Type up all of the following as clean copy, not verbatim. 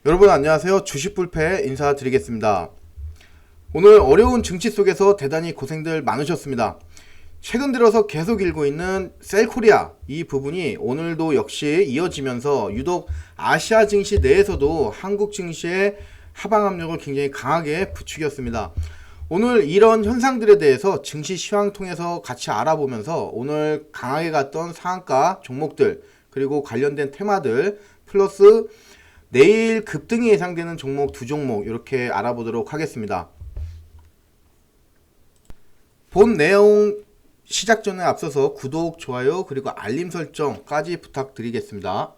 여러분 안녕하세요. 주식불패 인사드리겠습니다. 오늘 어려운 증시 속에서 대단히 고생들 많으셨습니다. 최근 들어서 계속 일고 있는 셀코리아 이 부분이 오늘도 역시 이어지면서 유독 아시아 증시 내에서도 한국 증시의 하방 압력을 굉장히 강하게 부추겼습니다. 오늘 이런 현상들에 대해서 증시 시황 통해서 같이 알아보면서 오늘 강하게 갔던 상한가 종목들 그리고 관련된 테마들 플러스 내일 급등이 예상되는 종목 두 종목 이렇게 알아보도록 하겠습니다. 본 내용 시작 전에 앞서서 구독, 좋아요 그리고 알림 설정까지 부탁드리겠습니다.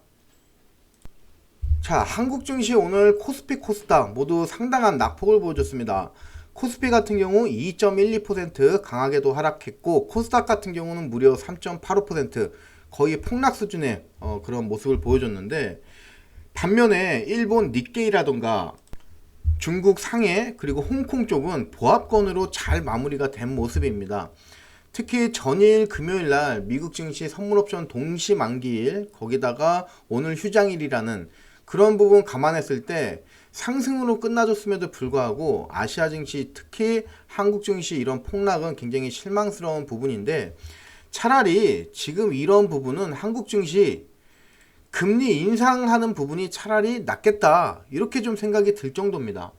자, 한국 증시 오늘 코스피, 코스닥 모두 상당한 낙폭을 보여줬습니다. 코스피 같은 경우 2.12% 강하게도 하락했고 코스닥 같은 경우는 무려 3.85% 거의 폭락 수준의 그런 모습을 보여줬는데 반면에 일본 니케이라던가 중국 상해 그리고 홍콩 쪽은 보합권으로 잘 마무리가 된 모습입니다. 특히 전일 금요일날 미국 증시 선물옵션 동시 만기일 거기다가 오늘 휴장일이라는 그런 부분 감안했을 때 상승으로 끝나줬음에도 불구하고 아시아 증시 특히 한국 증시 이런 폭락은 굉장히 실망스러운 부분인데 차라리 지금 이런 부분은 한국 증시 금리 인상하는 부분이 차라리 낫겠다 이렇게 좀 생각이 들 정도입니다.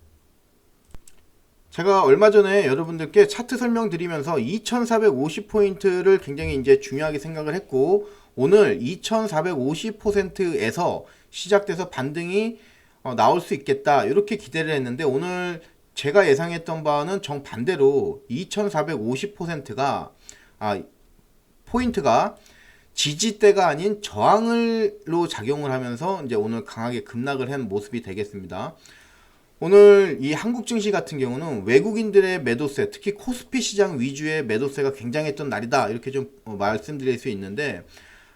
제가 얼마 전에 여러분들께 차트 설명드리면서 2450포인트를 굉장히 이제 중요하게 생각을 했고 오늘 2450%에서 시작돼서 반등이 나올 수 있겠다 이렇게 기대를 했는데 오늘 제가 예상했던 바는 정반대로 2450%가 포인트가 지지대가 아닌 저항으로 작용을 하면서 이제 오늘 강하게 급락을 한 모습이 되겠습니다. 오늘 이 한국 증시 같은 경우는 외국인들의 매도세, 특히 코스피 시장 위주의 매도세가 굉장했던 날이다 이렇게 좀 말씀드릴 수 있는데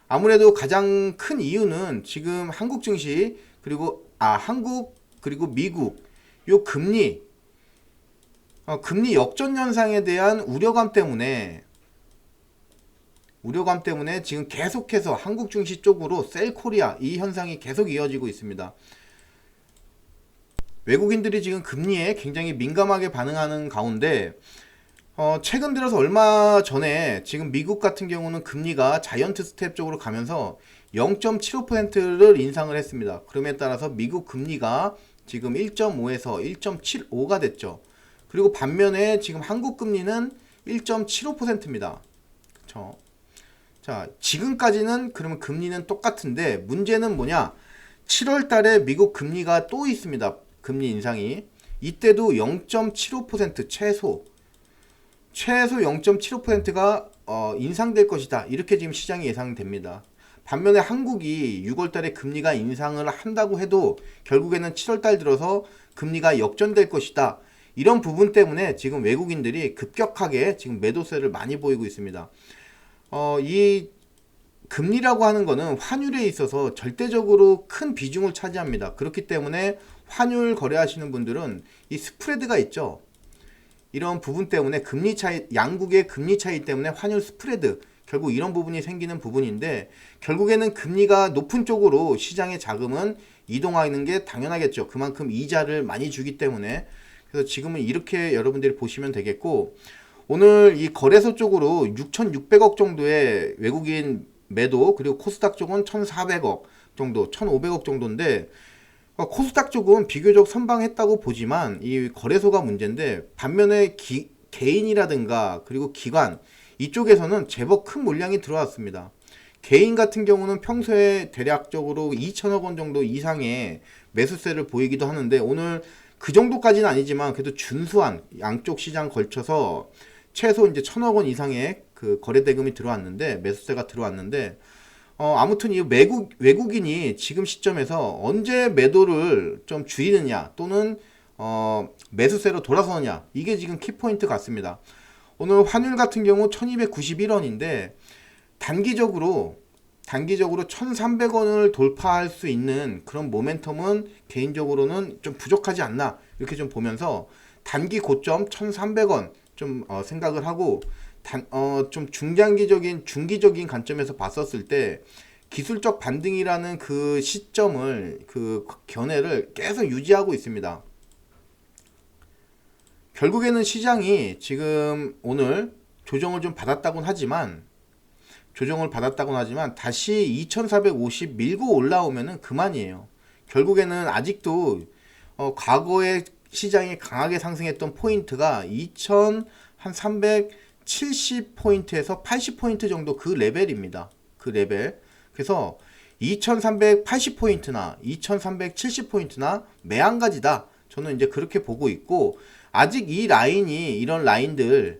아무래도 가장 큰 이유는 지금 한국 증시 그리고 한국 그리고 미국 요 금리 역전 현상에 대한 우려감 때문에 지금 계속해서 한국 증시 쪽으로 셀코리아 이 현상이 계속 이어지고 있습니다. 외국인들이 지금 금리에 굉장히 민감하게 반응하는 가운데 최근 들어서 얼마 전에 지금 미국 같은 경우는 금리가 자이언트 스텝 쪽으로 가면서 0.75%를 인상을 했습니다. 그럼에 따라서 미국 금리가 지금 1.5에서 1.75가 됐죠. 그리고 반면에 지금 한국 금리는 1.75%입니다. 그렇죠? 자, 지금까지는 그러면 금리는 똑같은데 문제는 뭐냐? 7월 달에 미국 금리가 또 있습니다. 금리 인상이. 이때도 0.75% 최소 0.75%가 인상될 것이다. 이렇게 지금 시장이 예상됩니다. 반면에 한국이 6월 달에 금리가 인상을 한다고 해도 결국에는 7월 달 들어서 금리가 역전될 것이다. 이런 부분 때문에 지금 외국인들이 급격하게 지금 매도세를 많이 보이고 있습니다. 이 금리라고 하는 거는 환율에 있어서 절대적으로 큰 비중을 차지합니다. 그렇기 때문에 환율 거래하시는 분들은 이 스프레드가 있죠. 이런 부분 때문에 금리 차이, 양국의 금리 차이 때문에 환율 스프레드, 결국 이런 부분이 생기는 부분인데 결국에는 금리가 높은 쪽으로 시장의 자금은 이동하는 게 당연하겠죠. 그만큼 이자를 많이 주기 때문에. 그래서 지금은 이렇게 여러분들이 보시면 되겠고 오늘 이 거래소 쪽으로 6,600억 정도의 외국인 매도 그리고 코스닥 쪽은 1,400억 정도 1,500억 정도인데 코스닥 쪽은 비교적 선방했다고 보지만 이 거래소가 문제인데 반면에 개인이라든가 그리고 기관 이쪽에서는 제법 큰 물량이 들어왔습니다. 개인 같은 경우는 평소에 대략적으로 2천억 원 정도 이상의 매수세를 보이기도 하는데 오늘 그 정도까지는 아니지만 그래도 준수한 양쪽 시장 걸쳐서 최소 이제 1,000억 원 이상의 그 거래 대금이 들어왔는데 매수세가 들어왔는데 아무튼 이 외국인이 지금 시점에서 언제 매도를 좀 줄이느냐 또는 매수세로 돌아서느냐 이게 지금 키포인트 같습니다. 오늘 환율 같은 경우 1291원인데 단기적으로 1300원을 돌파할 수 있는 그런 모멘텀은 개인적으로는 좀 부족하지 않나 이렇게 좀 보면서 단기 고점 1300원 좀 생각을 하고 좀 중기적인 관점에서 봤었을 때 기술적 반등이라는 그 시점을, 그 견해를 계속 유지하고 있습니다. 결국에는 시장이 지금 오늘 조정을 좀 받았다곤 하지만 다시 2450 밀고 올라오면은 그만이에요. 결국에는 아직도 과거에 시장이 강하게 상승했던 포인트가 2370포인트에서 80포인트 정도 그 레벨입니다. 그 레벨. 그래서 2380포인트나 2370포인트나 매한가지다. 저는 이제 그렇게 보고 있고, 아직 이 라인이, 이런 라인들이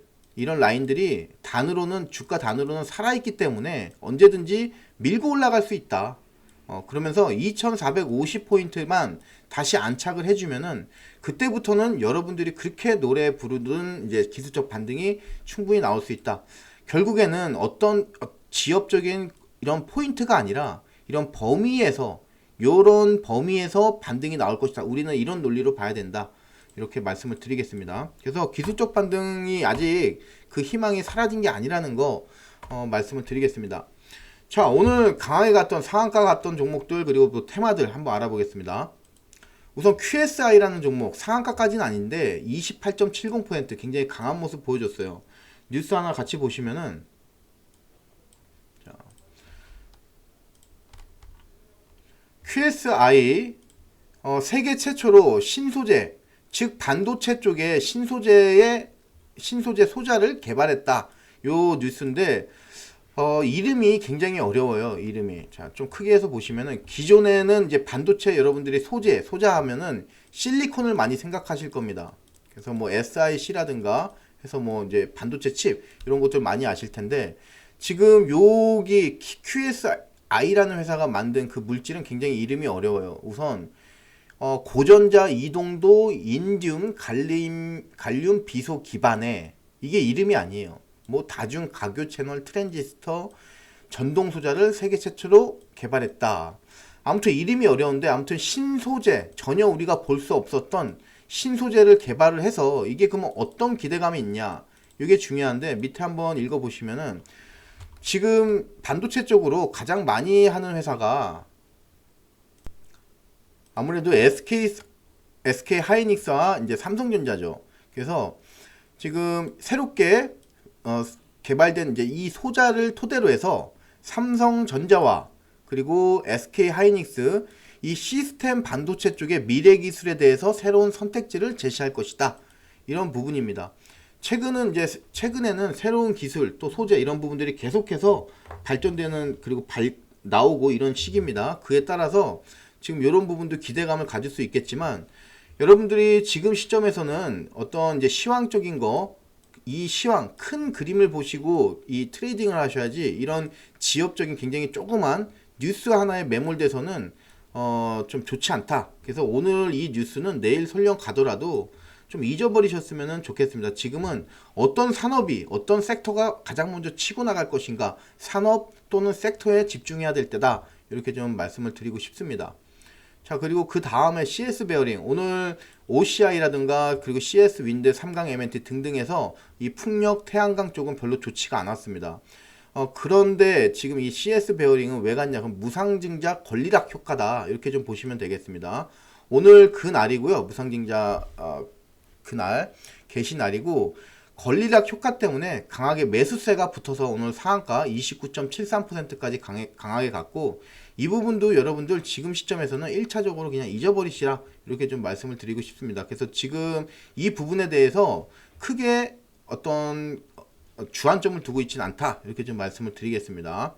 주가 단으로는 살아있기 때문에 언제든지 밀고 올라갈 수 있다. 그러면서 2450포인트만 다시 안착을 해주면은 그때부터는 여러분들이 그렇게 노래 부르는 이제 기술적 반등이 충분히 나올 수 있다. 결국에는 어떤 지엽적인 이런 포인트가 아니라 이런 요런 범위에서 반등이 나올 것이다. 우리는 이런 논리로 봐야 된다. 이렇게 말씀을 드리겠습니다. 그래서 기술적 반등이 아직 그 희망이 사라진 게 아니라는 거 말씀을 드리겠습니다. 자, 오늘 강하게 갔던, 상한가 갔던 종목들, 그리고 또 테마들 한번 알아보겠습니다. 우선 QSI라는 종목, 상한가까지는 아닌데 28.70% 굉장히 강한 모습 보여줬어요. 뉴스 하나 같이 보시면은, 자, QSI 세계 최초로 신소재, 즉 반도체 쪽에 신소재 소자를 개발했다. 요 뉴스인데 이름이 굉장히 어려워요. 이름이. 자, 좀 크게 해서 보시면은, 기존에는 이제 반도체 여러분들이 소자 하면은 실리콘을 많이 생각하실 겁니다. 그래서 뭐 SiC라든가 해서 뭐 이제 반도체 칩 이런 것들 많이 아실 텐데, 지금 여기 QSI라는 회사가 만든 그 물질은 굉장히 이름이 어려워요. 우선 고전자 이동도 인듐 갈륨 비소 기반의, 이게 이름이 아니에요. 뭐 다중 가교 채널 트랜지스터 전동 소자를 세계 최초로 개발했다. 아무튼 이름이 어려운데, 아무튼 신소재, 전혀 우리가 볼 수 없었던 신소재를 개발을 해서 이게 그러면 어떤 기대감이 있냐, 이게 중요한데, 밑에 한번 읽어보시면은 지금 반도체 쪽으로 가장 많이 하는 회사가 아무래도 SK 하이닉스와 이제 삼성전자죠. 그래서 지금 새롭게 개발된 이제 이 소자를 토대로 해서 삼성전자와 그리고 SK 하이닉스, 이 시스템 반도체 쪽의 미래 기술에 대해서 새로운 선택지를 제시할 것이다. 이런 부분입니다. 최근에는 새로운 기술, 또 소재, 이런 부분들이 계속해서 발전되는, 그리고 나오고 이런 시기입니다. 그에 따라서 지금 이런 부분도 기대감을 가질 수 있겠지만, 여러분들이 지금 시점에서는 어떤 이제 시황적인 거, 이 시황 큰 그림을 보시고 이 트레이딩을 하셔야지, 이런 지엽적인 굉장히 조그만 뉴스 하나에 매몰돼서는 좀 좋지 않다. 그래서 오늘 이 뉴스는 내일 설령 가더라도 좀 잊어버리셨으면 좋겠습니다. 지금은 어떤 산업이, 어떤 섹터가 가장 먼저 치고 나갈 것인가, 산업 또는 섹터에 집중해야 될 때다. 이렇게 좀 말씀을 드리고 싶습니다. 자, 그리고 그 다음에 CS 베어링, 오늘 OCI라든가 그리고 CS 윈드, 삼강 MNT 등등에서 이 풍력, 태양광 쪽은 별로 좋지가 않았습니다. 그런데 지금 이 CS 베어링은 왜 갔냐, 그럼 무상증자 권리락 효과다. 이렇게 좀 보시면 되겠습니다. 오늘 그 날이고요. 무상증자 그날 개시 날이고, 권리락 효과 때문에 강하게 매수세가 붙어서 오늘 상한가 29.73%까지 강하게 갔고, 이 부분도 여러분들 지금 시점에서는 1차적으로 그냥 잊어버리시라, 이렇게 좀 말씀을 드리고 싶습니다. 그래서 지금 이 부분에 대해서 크게 어떤 주안점을 두고 있지는 않다, 이렇게 좀 말씀을 드리겠습니다.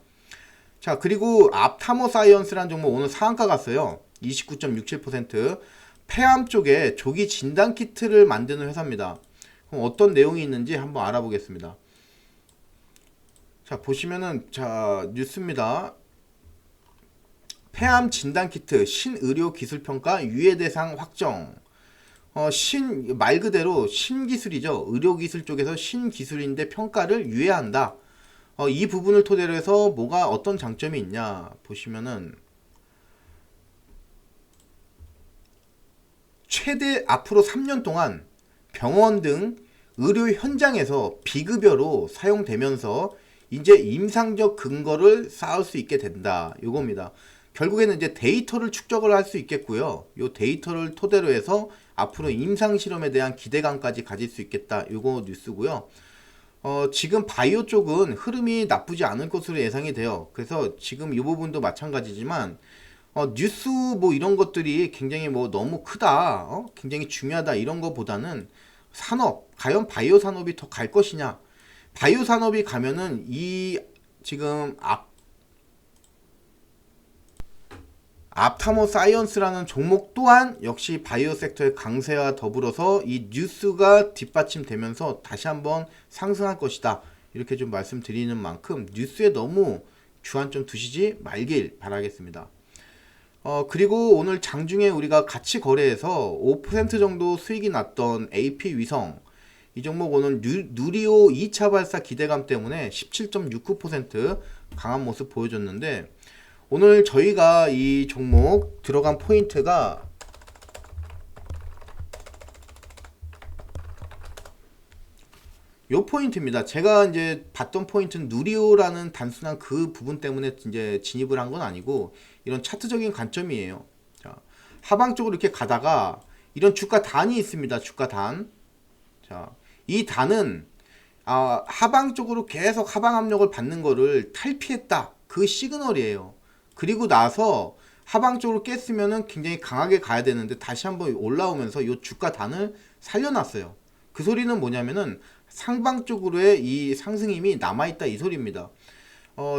자, 그리고 앞타머 사이언스라는 종목 오늘 상한가 갔어요. 29.67%. 폐암 쪽에 조기 진단 키트를 만드는 회사입니다. 그럼 어떤 내용이 있는지 한번 알아보겠습니다. 자, 보시면은, 자, 뉴스입니다. 폐암 진단 키트 신의료 기술평가 유예 대상 확정. 말 그대로 신기술이죠. 의료기술 쪽에서 신기술인데 평가를 유예한다. 이 부분을 토대로 해서 뭐가 어떤 장점이 있냐 보시면은, 최대 앞으로 3년 동안 병원 등 의료 현장에서 비급여로 사용되면서 이제 임상적 근거를 쌓을 수 있게 된다. 요겁니다. 결국에는 이제 데이터를 축적을 할 수 있겠고요. 요 데이터를 토대로 해서 앞으로 임상 실험에 대한 기대감까지 가질 수 있겠다. 요거 뉴스고요. 지금 바이오 쪽은 흐름이 나쁘지 않을 것으로 예상이 돼요. 그래서 지금 이 부분도 마찬가지지만 뉴스 뭐 이런 것들이 굉장히 뭐 너무 크다, 굉장히 중요하다 이런 거보다는 산업, 과연 바이오 산업이 더 갈 것이냐. 바이오 산업이 가면은 이 지금 앞타모 사이언스라는 종목 또한 역시 바이오 섹터의 강세와 더불어서 이 뉴스가 뒷받침되면서 다시 한번 상승할 것이다. 이렇게 좀 말씀드리는 만큼 뉴스에 너무 주안 좀 두시지 말길 바라겠습니다. 그리고 오늘 장중에 우리가 같이 거래해서 5% 정도 수익이 났던 AP 위성 이 종목 오늘 누리호 2차 발사 기대감 때문에 17.69% 강한 모습 보여줬는데 오늘 저희가 이 종목 들어간 포인트가 요 포인트입니다. 제가 이제 봤던 포인트는 누리호라는 단순한 그 부분 때문에 이제 진입을 한 건 아니고 이런 차트적인 관점이에요. 자, 하방 쪽으로 이렇게 가다가 이런 주가 단이 있습니다. 주가 단. 자, 이 단은 하방 쪽으로 계속 하방 압력을 받는 거를 탈피했다. 그 시그널이에요. 그리고 나서 하방 쪽으로 깼으면은 굉장히 강하게 가야 되는데 다시 한번 올라오면서 이 주가 단을 살려놨어요. 그 소리는 뭐냐면은 상방 쪽으로의 이 상승힘이 남아있다 이 소리입니다.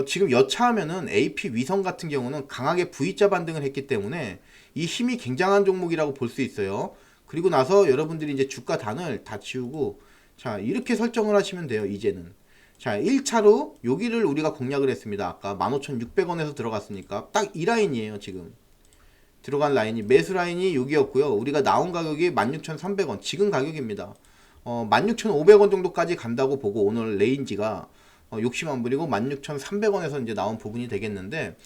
지금 여차하면은 AP 위성 같은 경우는 강하게 V자 반등을 했기 때문에 이 힘이 굉장한 종목이라고 볼 수 있어요. 그리고 나서 여러분들이 이제 주가 단을 다 지우고 자 이렇게 설정을 하시면 돼요. 이제는 자 1차로 여기를 우리가 공략을 했습니다. 아까 15,600원에서 들어갔으니까 딱 이 라인이에요. 지금 들어간 라인이 매수 라인이 여기였고요. 우리가 나온 가격이 16,300원 지금 가격입니다. 16,500원 정도까지 간다고 보고 오늘 레인지가 욕심 안 부리고 16,300원에서 이제 나온 부분이 되겠는데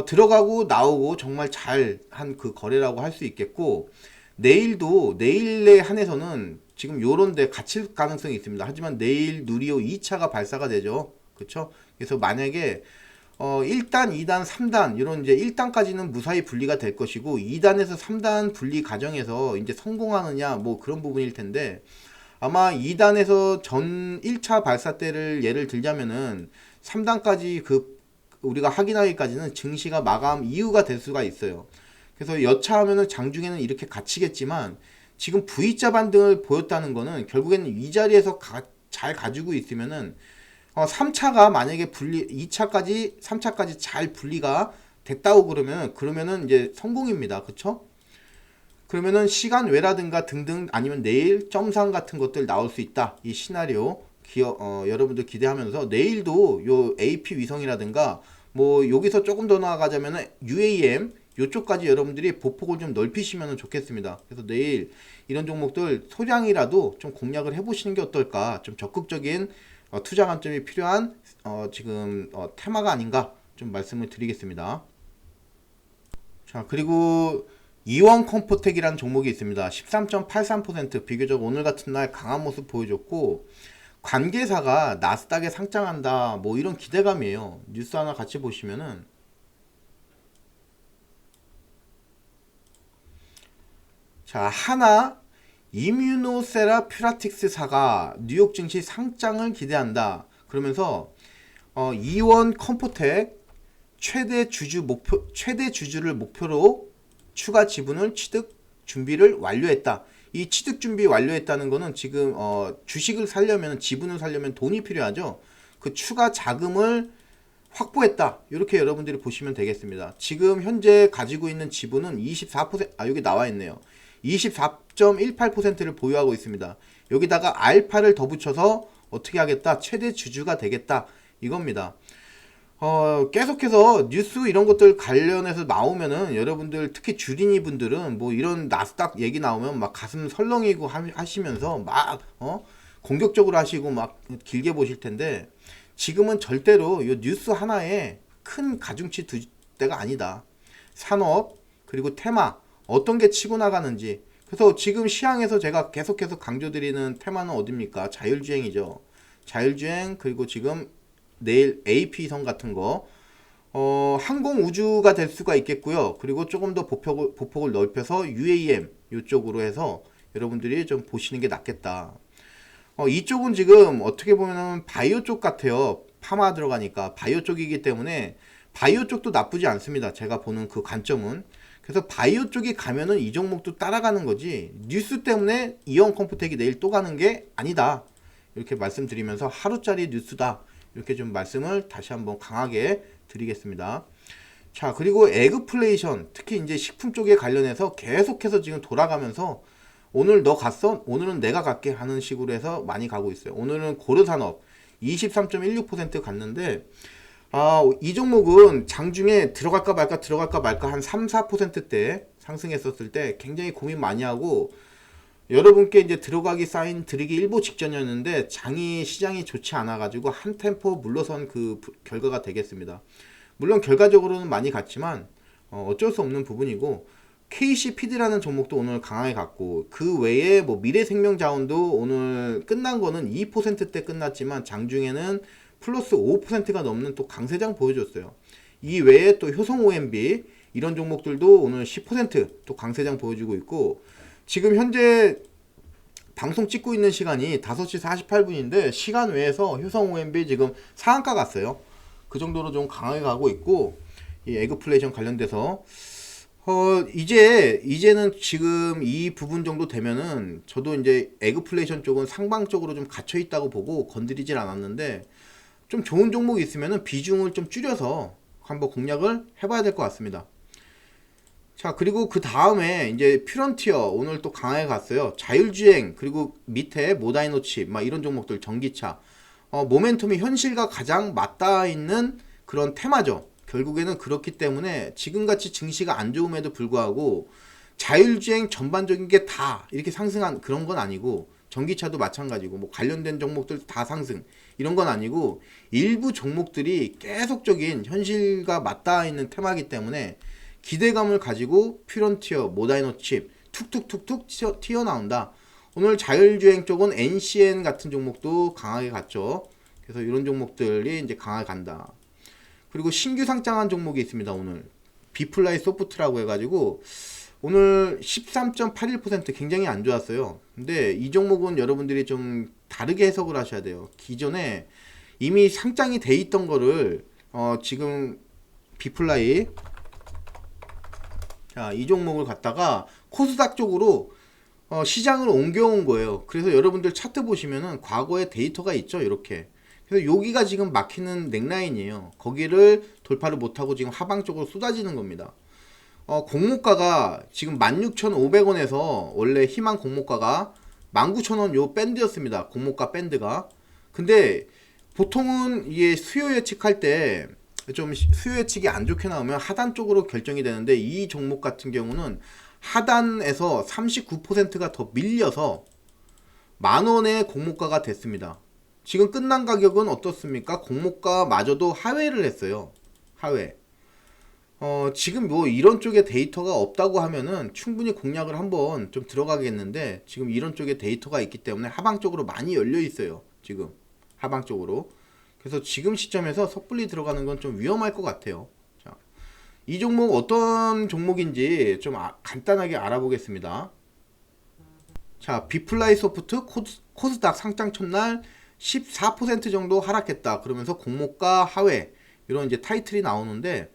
들어가고 나오고 정말 잘 한 그 거래라고 할 수 있겠고 내일도 내일에 한해서는 지금 요런데 갇힐 가능성이 있습니다. 하지만 내일 누리호 2차가 발사가 되죠. 그렇죠? 그래서 만약에 1단, 2단, 3단 이런 이제 1단까지는 무사히 분리가 될 것이고 2단에서 3단 분리 과정에서 이제 성공하느냐 뭐 그런 부분일 텐데 아마 2단에서 전 1차 발사 때를 예를 들자면은 3단까지 그 우리가 확인하기까지는 증시가 마감 이후가 될 수가 있어요. 그래서 여차하면은 장중에는 이렇게 갇히겠지만 지금 V자 반등을 보였다는 거는 결국에는 이 자리에서 잘 가지고 있으면은 3차가 만약에 2차까지 3차까지 잘 분리가 됐다고 그러면은 이제 성공입니다. 그쵸? 그러면은 시간 외라든가 등등 아니면 내일 점상 같은 것들 나올 수 있다. 이 시나리오 여러분들 기대하면서 내일도 요 AP 위성이라든가 뭐 여기서 조금 더 나아가자면은 UAM 요쪽까지 여러분들이 보폭을 좀 넓히시면 좋겠습니다. 그래서 내일 이런 종목들 소량이라도 좀 공략을 해보시는 게 어떨까. 좀 적극적인 투자 관점이 필요한 지금 테마가 아닌가 좀 말씀을 드리겠습니다. 자 그리고 이원 컴포텍이라는 종목이 있습니다. 13.83% 비교적 오늘 같은 날 강한 모습 보여줬고 관계사가 나스닥에 상장한다 뭐 이런 기대감이에요. 뉴스 하나 같이 보시면은 자 하나 이뮤노세라퓨라틱스사가 뉴욕 증시 상장을 기대한다. 그러면서 이원 컴포텍 최대 주주를 목표로 추가 지분을 취득 준비를 완료했다. 이 취득 준비 완료했다는 거는 지금 주식을 살려면 지분을 살려면 돈이 필요하죠. 그 추가 자금을 확보했다. 이렇게 여러분들이 보시면 되겠습니다. 지금 현재 가지고 있는 지분은 24% 여기 나와 있네요. 24.18%를 보유하고 있습니다. 여기다가 알파를 더 붙여서 어떻게 하겠다? 최대 주주가 되겠다. 이겁니다. 계속해서 뉴스 이런 것들 관련해서 나오면은 여러분들 특히 주린이 분들은 뭐 이런 나스닥 얘기 나오면 막 가슴 설렁이고 하시면서 막 공격적으로 하시고 막 길게 보실 텐데 지금은 절대로 이 뉴스 하나에 큰 가중치 두 때가 아니다. 산업 그리고 테마 어떤 게 치고 나가는지 그래서 지금 시황에서 제가 계속해서 강조드리는 테마는 어딥니까? 자율주행이죠. 자율주행 그리고 지금 내일 AP선 같은 거 항공 우주가 될 수가 있겠고요. 그리고 조금 더 보폭을 넓혀서 UAM 이쪽으로 해서 여러분들이 좀 보시는 게 낫겠다. 이쪽은 지금 어떻게 보면 바이오 쪽 같아요. 파마 들어가니까 바이오 쪽이기 때문에 바이오 쪽도 나쁘지 않습니다. 제가 보는 그 관점은. 그래서 바이오 쪽이 가면은 이 종목도 따라가는 거지, 뉴스 때문에 이온 컴퓨텍이 내일 또 가는 게 아니다, 이렇게 말씀드리면서 하루짜리 뉴스다, 이렇게 좀 말씀을 다시 한번 강하게 드리겠습니다. 자, 그리고 에그플레이션, 특히 이제 식품 쪽에 관련해서 계속해서 지금 돌아가면서 오늘 너 갔어? 오늘은 내가 갈게 하는 식으로 해서 많이 가고 있어요. 오늘은 고르산업 23.16% 갔는데, 이 종목은 장중에 들어갈까 말까 한 3, 4%대 상승했었을 때 굉장히 고민 많이 하고, 여러분께 이제 들어가기 사인 드리기 일보 직전이었는데 장이 시장이 좋지 않아 가지고 한 템포 물러선 그 결과가 되겠습니다. 물론 결과적으로는 많이 갔지만 어쩔 수 없는 부분이고, KCPD라는 종목도 오늘 강하게 갔고, 그 외에 뭐 미래생명자원도 오늘 끝난 거는 2%대 끝났지만 장중에는 플러스 5%가 넘는 또 강세장 보여줬어요. 이 외에 또 효성 OMB 이런 종목들도 오늘 10%또 강세장 보여주고 있고, 지금 현재 방송 찍고 있는 시간이 5시 48분인데 시간 외에서 효성 OMB 지금 상한가 갔어요. 그 정도로 좀 강하게 가고 있고, 이 에그플레이션 관련돼서 이제는 지금 이 부분 정도 되면은 저도 이제 에그플레이션 쪽은 상방 쪽으로 좀 갇혀 있다고 보고 건드리질 않았는데, 좀 좋은 종목이 있으면은 비중을 좀 줄여서 한번 공략을 해봐야 될 것 같습니다. 자, 그리고 그 다음에 이제 퓨런티어 오늘 또 강하게 갔어요. 자율주행, 그리고 밑에 모다이노칩 막 이런 종목들, 전기차, 모멘텀이 현실과 가장 맞닿아 있는 그런 테마죠. 결국에는 그렇기 때문에 지금같이 증시가 안 좋음에도 불구하고 자율주행 전반적인 게 다 이렇게 상승한 그런 건 아니고, 전기차도 마찬가지고 뭐 관련된 종목들 다 상승 이런 건 아니고, 일부 종목들이 계속적인 현실과 맞닿아 있는 테마이기 때문에 기대감을 가지고 퓨런티어, 모다이노칩 툭툭툭툭 튀어나온다. 오늘 자율주행 쪽은 NCN 같은 종목도 강하게 갔죠. 그래서 이런 종목들이 이제 강하게 간다. 그리고 신규 상장한 종목이 있습니다. 오늘 비플라이 소프트라고 해가지고 오늘 13.81% 굉장히 안 좋았어요. 근데 이 종목은 여러분들이 좀 다르게 해석을 하셔야 돼요. 기존에 이미 상장이 돼 있던 거를 지금 비플라이, 자, 이 종목을 갖다가 코스닥 쪽으로 시장을 옮겨온 거예요. 그래서 여러분들 차트 보시면은 과거에 데이터가 있죠, 이렇게. 그래서 여기가 지금 막히는 넥라인이에요. 거기를 돌파를 못하고 지금 하방 쪽으로 쏟아지는 겁니다. 공모가가 지금 16,500원에서 원래 희망 공모가가 19,000원 요 밴드였습니다. 공모가 밴드가. 근데 보통은 이게 수요 예측할 때 좀 수요 예측이 안 좋게 나오면 하단 쪽으로 결정이 되는데, 이 종목 같은 경우는 하단에서 39%가 더 밀려서 만원의 공모가가 됐습니다. 지금 끝난 가격은 어떻습니까? 공모가마저도 하회를 했어요. 하회. 지금 뭐 이런 쪽에 데이터가 없다고 하면은 충분히 공략을 한번 좀 들어가겠는데, 지금 이런 쪽에 데이터가 있기 때문에 하방 쪽으로 많이 열려 있어요. 지금 하방 쪽으로. 그래서 지금 시점에서 섣불리 들어가는 건 좀 위험할 것 같아요. 자, 이 종목 어떤 종목인지 좀 간단하게 알아보겠습니다. 자, 비플라이 소프트 코스닥 상장 첫날 14% 정도 하락했다. 그러면서 공모가 하회, 이런 이제 타이틀이 나오는데,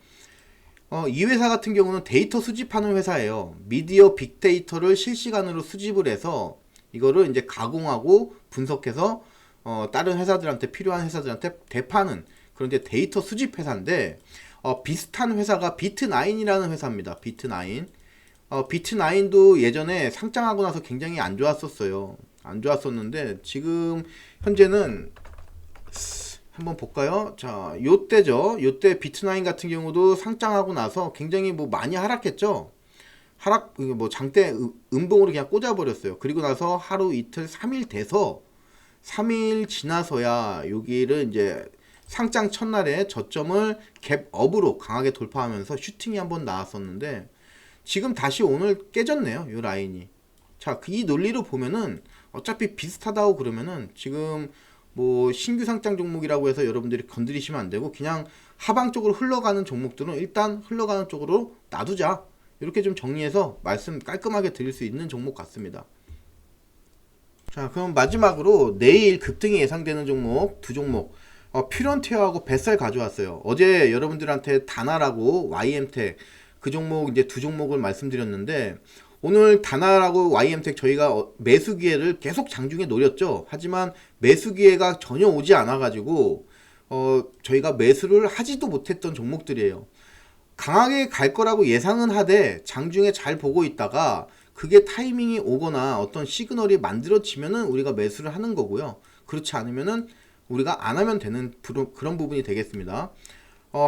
이 회사 같은 경우는 데이터 수집하는 회사예요. 미디어 빅데이터를 실시간으로 수집을 해서 이거를 이제 가공하고 분석해서 다른 회사들한테, 필요한 회사들한테 대파는 그런 이제 데이터 수집 회사인데, 비슷한 회사가 비트9이라는 회사입니다. 비트9. 비트9도 예전에 상장하고 나서 굉장히 안 좋았었어요. 안 좋았었는데 지금 현재는 한번 볼까요? 자, 요때죠. 요때 비트9 같은 경우도 상장하고 나서 굉장히 뭐 많이 하락했죠. 뭐 장대 음봉으로 그냥 꽂아버렸어요. 그리고 나서 하루 이틀 3일 돼서 3일 지나서야 여기를 이제 상장 첫날에 저점을 갭업으로 강하게 돌파하면서 슈팅이 한번 나왔었는데, 지금 다시 오늘 깨졌네요, 이 라인이. 자, 이 논리로 보면은 어차피 비슷하다고 그러면은 지금 뭐 신규 상장 종목이라고 해서 여러분들이 건드리시면 안 되고 그냥 하방 쪽으로 흘러가는 종목들은 일단 흘러가는 쪽으로 놔두자. 이렇게 좀 정리해서 말씀 깔끔하게 드릴 수 있는 종목 같습니다. 자, 그럼 마지막으로 내일 급등이 예상되는 종목 두 종목 퓨런티어하고 뱃살 가져왔어요. 어제 여러분들한테 다나라고 YM텍 그 종목 이제 두 종목을 말씀드렸는데 오늘 다나라고 YM텍 저희가 매수 기회를 계속 장중에 노렸죠. 하지만 매수 기회가 전혀 오지 않아 가지고 저희가 매수를 하지도 못했던 종목들이에요. 강하게 갈 거라고 예상은 하되 장중에 잘 보고 있다가 그게 타이밍이 오거나 어떤 시그널이 만들어지면은 우리가 매수를 하는 거고요. 그렇지 않으면은 우리가 안 하면 되는 그런 부분이 되겠습니다.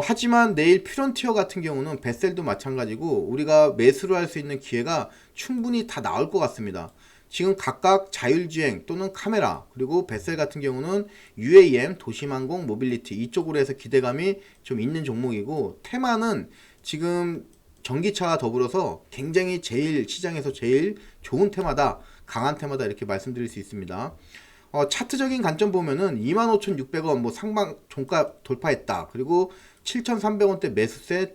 하지만 내일 퓨런티어 같은 경우는 뱃셀도 마찬가지고 우리가 매수를 할 수 있는 기회가 충분히 다 나올 것 같습니다. 지금 각각 자율주행 또는 카메라 그리고 뱃셀 같은 경우는 UAM, 도심항공, 모빌리티 이쪽으로 해서 기대감이 좀 있는 종목이고 테마는 지금 전기차와 더불어서 굉장히 시장에서 제일 좋은 테마다, 강한 테마다 이렇게 말씀드릴 수 있습니다. 차트적인 관점 보면은 25,600원 뭐 상방 종가 돌파했다. 그리고 7,300원대 매수세,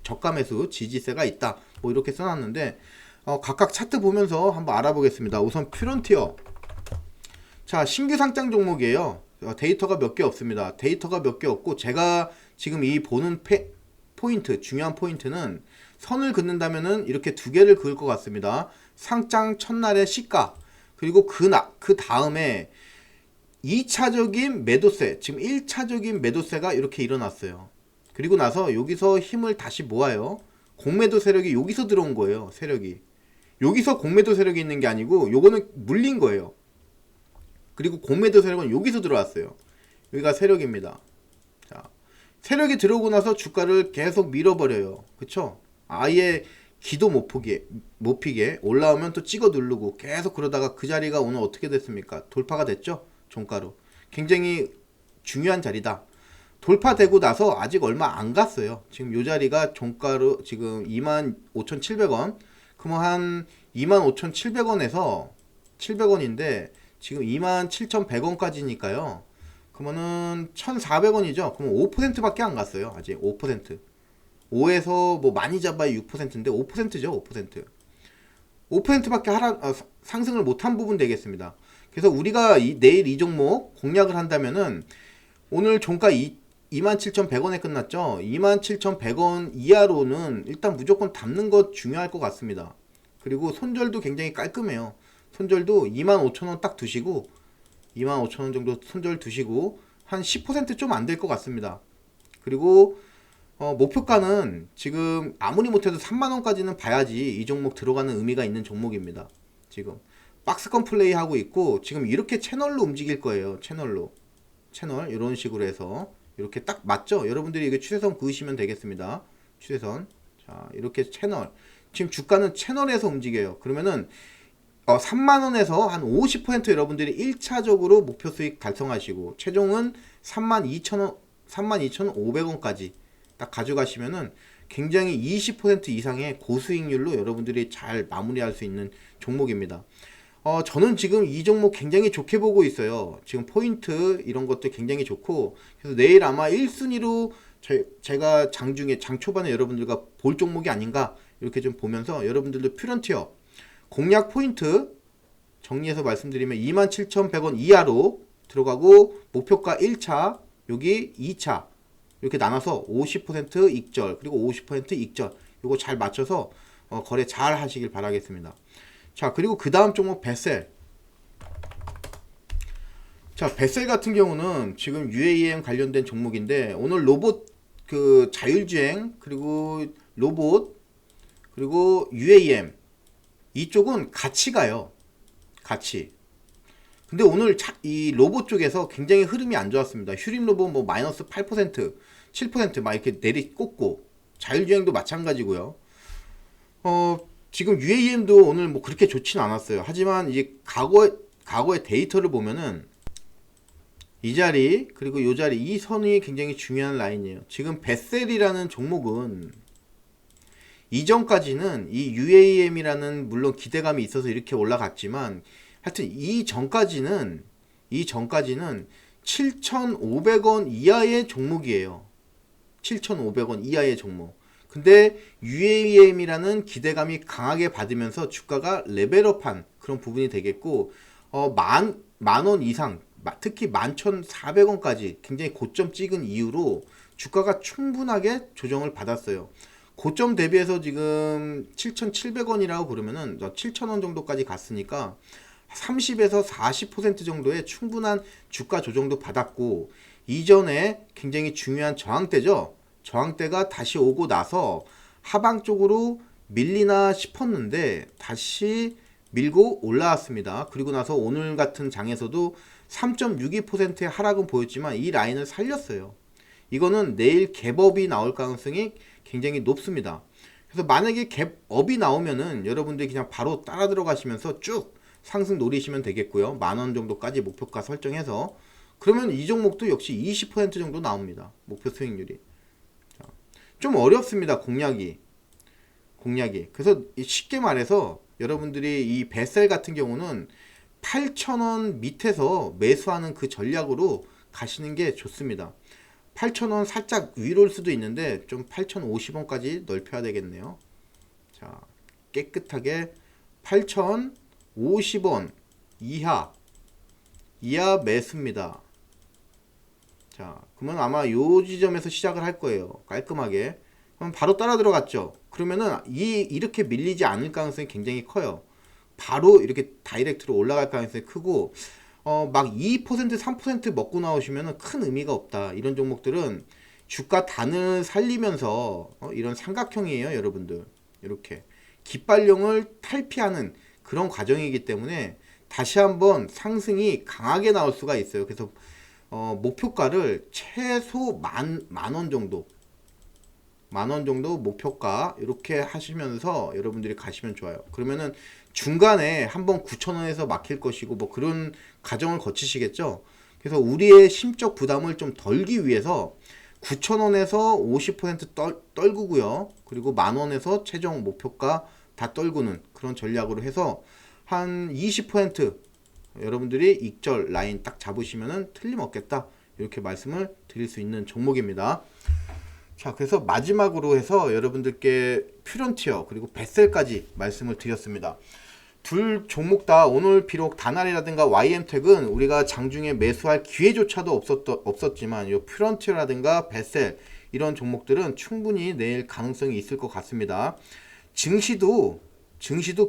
저가 매수 지지세가 있다. 뭐 이렇게 써놨는데 각각 차트 보면서 한번 알아보겠습니다. 우선 퓨런티어. 자, 신규 상장 종목이에요. 데이터가 몇 개 없습니다. 데이터가 몇 개 없고 제가 지금 이 보는 포인트, 중요한 포인트는 선을 긋는다면은 이렇게 두 개를 그을 것 같습니다. 상장 첫날의 시가 그리고 그 다음에 2차적인 매도세, 지금 1차적인 매도세가 이렇게 일어났어요. 그리고 나서 여기서 힘을 다시 모아요. 공매도 세력이 여기서 들어온 거예요. 세력이 여기서 공매도 세력이 있는 게 아니고 요거는 물린 거예요. 그리고 공매도 세력은 여기서 들어왔어요. 여기가 세력입니다. 자, 세력이 들어오고 나서 주가를 계속 밀어버려요. 그쵸? 아예 기도 못 피게 올라오면 또 찍어 누르고 계속 그러다가 그 자리가 오늘 어떻게 됐습니까? 돌파가 됐죠? 종가로. 굉장히 중요한 자리다. 돌파되고 나서 아직 얼마 안 갔어요. 지금 요 자리가 종가로 지금 25,700원. 그러면 한 25,700원에서 700원인데 지금 27,100원까지니까요. 그러면은 1,400원이죠. 그러면 5%밖에 안 갔어요. 아직 5%. 5에서 뭐 많이 잡아야 6%인데 5%죠. 5%. 5%밖에 상승을 못한 부분 되겠습니다. 그래서 우리가 내일 이 종목 공략을 한다면은 오늘 종가 27,100원에 끝났죠. 27,100원 이하로는 일단 무조건 담는 것 중요할 것 같습니다. 그리고 손절도 굉장히 깔끔해요. 손절도 25,000원 딱 두시고 25,000원 정도 손절 두시고 한 10% 좀 안 될 것 같습니다. 그리고 목표가는 지금 아무리 못해도 3만원까지는 봐야지 이 종목 들어가는 의미가 있는 종목입니다. 지금 박스권 플레이 하고 있고 지금 이렇게 채널로 움직일 거예요. 채널 이런 식으로 해서 이렇게 딱 맞죠? 여러분들이 이게 추세선 그으시면 되겠습니다. 추세선. 자, 이렇게 채널. 지금 주가는 채널에서 움직여요. 그러면은 3만원에서 한 50% 여러분들이 1차적으로 목표 수익 달성하시고 최종은 32,000원, 32,500원까지 딱 가져가시면은 굉장히 20% 이상의 고수익률로 여러분들이 잘 마무리할 수 있는 종목입니다. 저는 지금 이 종목 굉장히 좋게 보고 있어요. 지금 포인트 이런 것도 굉장히 좋고 그래서 내일 아마 1순위로 제가 장 초반에 여러분들과 볼 종목이 아닌가 이렇게 좀 보면서 여러분들도 퓨런티어 공략 포인트 정리해서 말씀드리면 27,100원 이하로 들어가고 목표가 1차 여기 2차 이렇게 나눠서 50% 익절 그리고 50% 익절 이거 잘 맞춰서 거래 잘 하시길 바라겠습니다. 자, 그리고 그 다음 종목 뱃셀. 자, 뱃셀 같은 경우는 지금 UAM 관련된 종목인데 오늘 로봇 그 자율주행 그리고 로봇 그리고 UAM 이쪽은 같이 가요. 같이. 근데 오늘 이 로봇 쪽에서 굉장히 흐름이 안 좋았습니다. 휴림 로봇 뭐 마이너스 8%, 7%막 이렇게 내리꽂고 자율주행도 마찬가지고요. 지금 UAM도 오늘 뭐 그렇게 좋진 않았어요. 하지만 이제 과거의 데이터를 보면은 이 자리 그리고 이 자리 이 선이 굉장히 중요한 라인이에요. 지금 뱃셀이라는 종목은 이전까지는 이 UAM이라는 물론 기대감이 있어서 이렇게 올라갔지만 하여튼 이 전까지는 7,500원 이하의 종목이에요. 7,500원 이하의 종목. 근데 UAM이라는 기대감이 강하게 받으면서 주가가 레벨업한 그런 부분이 되겠고, 만 원 이상, 특히 11,400원까지 굉장히 고점 찍은 이후로 주가가 충분하게 조정을 받았어요. 고점 대비해서 지금 7,700원이라고 그러면은 7,000원 정도까지 갔으니까 30에서 40% 정도의 충분한 주가 조정도 받았고, 이전에 굉장히 중요한 저항대죠. 저항대가 다시 오고 나서 하방 쪽으로 밀리나 싶었는데 다시 밀고 올라왔습니다. 그리고 나서 오늘 같은 장에서도 3.62%의 하락은 보였지만 이 라인을 살렸어요. 이거는 내일 갭업이 나올 가능성이 굉장히 높습니다. 그래서 만약에 갭업이 나오면은 여러분들이 그냥 바로 따라 들어가시면서 쭉 상승 노리시면 되겠고요. 10,000원 정도까지 목표가 설정해서, 그러면 이 종목도 역시 20% 정도 나옵니다. 목표 수익률이. 좀 어렵습니다. 공략이. 그래서 쉽게 말해서 여러분들이 이 뱃셀 같은 경우는 8,000원 밑에서 매수하는 그 전략으로 가시는 게 좋습니다. 8,000원 살짝 위로 올 수도 있는데 좀 8,050원까지 넓혀야 되겠네요. 자, 깨끗하게 8,050원 이하 매수입니다. 자, 그러면 아마 요 지점에서 시작을 할 거예요. 깔끔하게. 그럼 바로 따라 들어갔죠. 그러면은 이렇게 밀리지 않을 가능성이 굉장히 커요. 바로 이렇게 다이렉트로 올라갈 가능성이 크고, 막 2%, 3% 먹고 나오시면은 큰 의미가 없다. 이런 종목들은 주가 단을 살리면서 이런 삼각형이에요, 여러분들. 이렇게 깃발령을 탈피하는 그런 과정이기 때문에 다시 한번 상승이 강하게 나올 수가 있어요. 그래서 목표가를 최소 만 원 정도, 목표가 이렇게 하시면서 여러분들이 가시면 좋아요. 그러면은 중간에 한번 9,000원에서 막힐 것이고 뭐 그런 과정을 거치시겠죠. 그래서 우리의 심적 부담을 좀 덜기 위해서 9,000원에서 50% 떨구고요. 그리고 10,000원에서 최종 목표가 다 떨구는 그런 전략으로 해서 한 20% 여러분들이 익절 라인 딱 잡으시면은 틀림없겠다. 이렇게 말씀을 드릴 수 있는 종목입니다. 자, 그래서 마지막으로 해서 여러분들께 퓨런티어 그리고 뱃셀까지 말씀을 드렸습니다. 둘 종목 다 오늘 비록 다날이라든가 YM텍은 우리가 장중에 매수할 기회조차도 없었지만 이 퓨런티어라든가 뱃셀 이런 종목들은 충분히 내일 가능성이 있을 것 같습니다. 증시도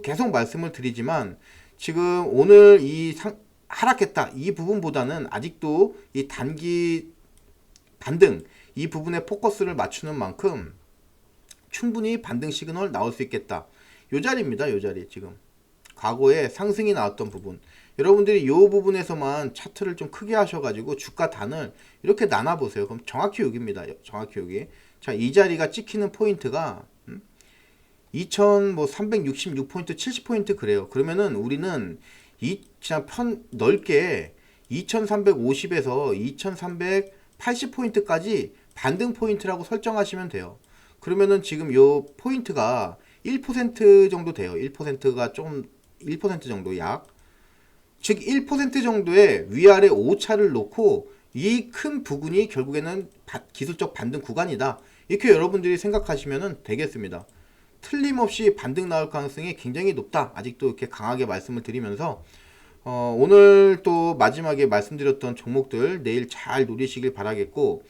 계속 말씀을 드리지만 지금 오늘 하락했다 이 부분보다는 아직도 이 단기 반등 이 부분에 포커스를 맞추는 만큼 충분히 반등 시그널 나올 수 있겠다. 요 자리입니다. 요 자리 지금 과거에 상승이 나왔던 부분, 여러분들이 요 부분에서만 차트를 좀 크게 하셔가지고 주가 단을 이렇게 나눠보세요. 그럼 정확히 여기입니다. 정확히 여기. 자, 이 자리가 찍히는 포인트가 2,366포인트 70포인트 그래요. 그러면은 우리는 그냥 넓게 2,350에서 2,380포인트까지 반등 포인트라고 설정하시면 돼요. 그러면은 지금 요 포인트가 1% 정도 돼요. 1%가 좀 1% 정도 약. 즉 1% 정도의 위아래 오차를 놓고 이 큰 부분이 결국에는 기술적 반등 구간이다. 이렇게 여러분들이 생각하시면 되겠습니다. 틀림없이 반등 나올 가능성이 굉장히 높다. 아직도 이렇게 강하게 말씀을 드리면서 오늘 또 마지막에 말씀드렸던 종목들 내일 잘 누리시길 바라겠고,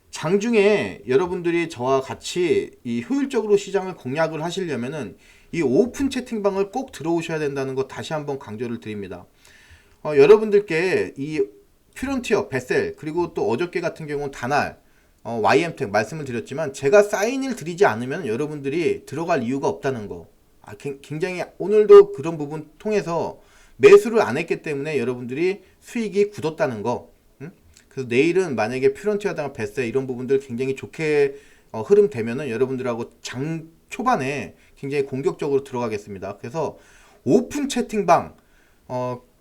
장중에 여러분들이 저와 같이 이 효율적으로 시장을 공략을 하시려면은 이 오픈 채팅방을 꼭 들어오셔야 된다는 거 다시 한번 강조를 드립니다. 여러분들께 이 퓨런티어, 뱃셀 그리고 또 어저께 같은 경우는 다날 YM텍 말씀을 드렸지만 제가 사인을 드리지 않으면 여러분들이 들어갈 이유가 없다는 거. 굉장히 오늘도 그런 부분 통해서 매수를 안 했기 때문에 여러분들이 수익이 굳었다는 거. 그래서 내일은 만약에 퓨런티어나 뱃셀 이런 부분들 굉장히 좋게 흐름 되면은 여러분들하고 장 초반에 굉장히 공격적으로 들어가겠습니다. 그래서 오픈 채팅방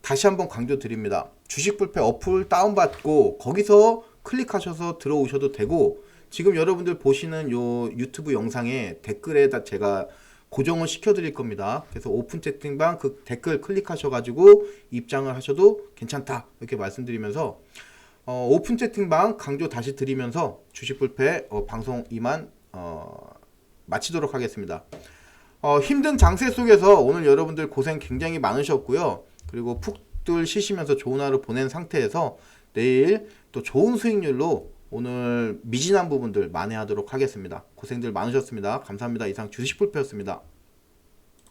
다시 한번 강조 드립니다. 주식불패 어플 다운받고 거기서 클릭하셔서 들어오셔도 되고, 지금 여러분들 보시는 요 유튜브 영상에 댓글에다 제가 고정을 시켜 드릴 겁니다. 그래서 오픈 채팅방 그 댓글 클릭하셔 가지고 입장을 하셔도 괜찮다 이렇게 말씀드리면서 오픈 채팅방 강조 다시 드리면서 주식불패 방송 이만 마치도록 하겠습니다. 힘든 장세 속에서 오늘 여러분들 고생 굉장히 많으셨고요. 그리고 푹들 쉬시면서 좋은 하루 보낸 상태에서 내일 또 좋은 수익률로 오늘 미진한 부분들 만회하도록 하겠습니다. 고생들 많으셨습니다. 감사합니다. 이상 주식불패였습니다.